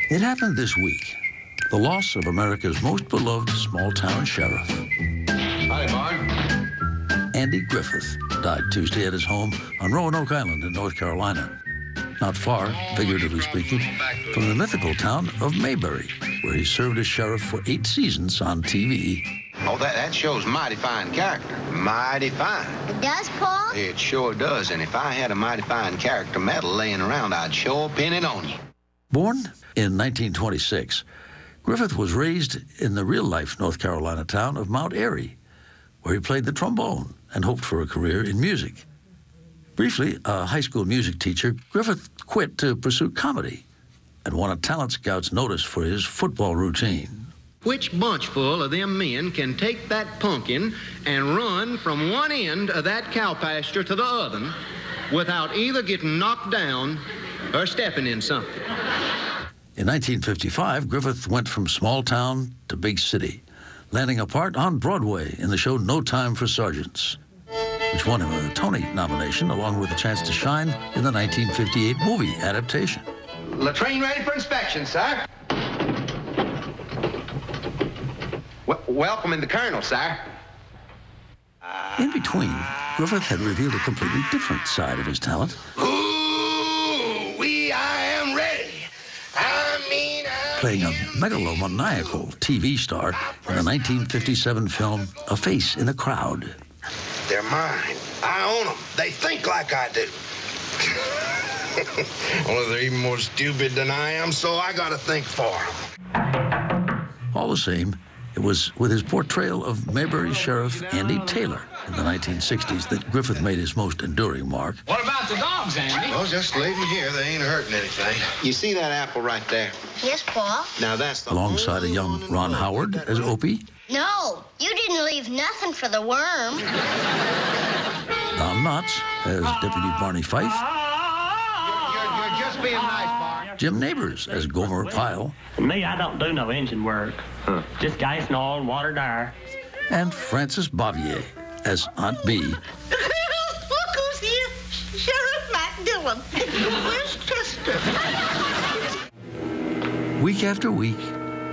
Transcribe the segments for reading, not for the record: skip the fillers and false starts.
It happened this week. The loss of America's most beloved small-town sheriff. Howdy, Bard. Andy Griffith died Tuesday at his home on Roanoke Island in North Carolina. Not far, figuratively speaking, from the mythical town of Mayberry, where he served as sheriff for 8 seasons on TV. Oh, that show's mighty fine character. Mighty fine. It does, Paul? It sure does, and if I had a mighty fine character medal laying around, I'd sure pin it on you. Born in 1926, Griffith was raised in the real-life North Carolina town of Mount Airy, where he played the trombone and hoped for a career in music. Briefly, a high school music teacher, Griffith quit to pursue comedy and won a talent scout's notice for his football routine. Which bunchful of them men can take that pumpkin and run from one end of that cow pasture to the other without either getting knocked down or stepping in something? In 1955, Griffith went from small town to big city, landing a part on Broadway in the show No Time for Sergeants, which won him a Tony nomination along with a chance to shine in the 1958 movie adaptation. Latrine ready for inspection, sir. Welcome in the Colonel, sir. In between, Griffith had revealed a completely different side of his talent. I am ready. Playing a megalomaniacal TV star in the 1957 film A Face in a Crowd. They're mine. I own them. They think like I do. Only they're even more stupid than I am, so I gotta think for them. All the same, it was with his portrayal of Mayberry Sheriff Andy Taylor in the 1960s that Griffith made his most enduring mark. What about the dogs, Andy? Well, just leave them here. They ain't hurting anything. You see that apple right there? Yes, Paul. Now that's the Alongside a young Ron Howard as Opie, No, you didn't leave nothing for the worm. Don Knotts as Deputy Barney Fife, You're just being nice, Bart. Jim Neighbors as Gomer Pyle, Me, I don't do no engine work. Just gas and oil and water dyer. and Frances Bavier as Aunt Bee. Look who's here. Sheriff Matt Dillon. Where's Chester? Week after week,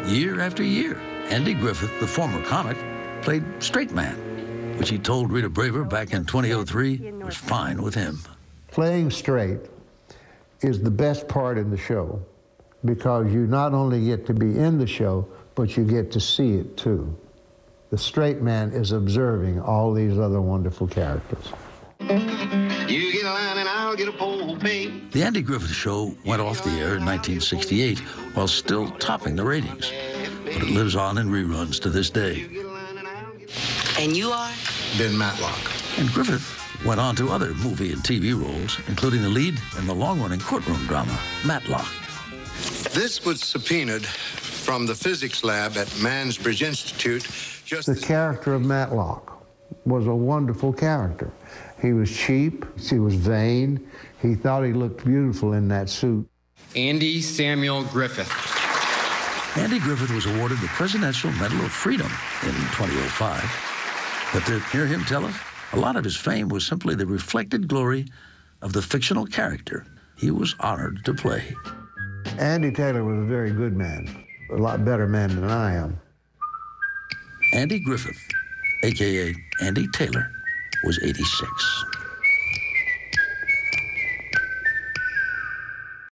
year after year, Andy Griffith, the former comic, played straight man, which he told Rita Braver back in 2003 was fine with him. Playing straight is the best part in the show because you not only get to be in the show, but you get to see it too. The straight man is observing all these other wonderful characters. You get a line and I'll get a pole pay. The Andy Griffith Show went off the air in 1968 while still topping the ratings, but it lives on in reruns to this day. And you are? Ben Matlock. And Griffith went on to other movie and TV roles, including the lead in the long-running courtroom drama, Matlock. This was subpoenaed from the physics lab at Mansbridge Institute. The character of Matlock was a wonderful character. He was cheap, he was vain, he thought he looked beautiful in that suit. Andy Samuel Griffith. Andy Griffith was awarded the Presidential Medal of Freedom in 2005. But to hear him tell us, a lot of his fame was simply the reflected glory of the fictional character he was honored to play. Andy Taylor was a very good man, a lot better man than I am. Andy Griffith, a.k.a. Andy Taylor, was 86.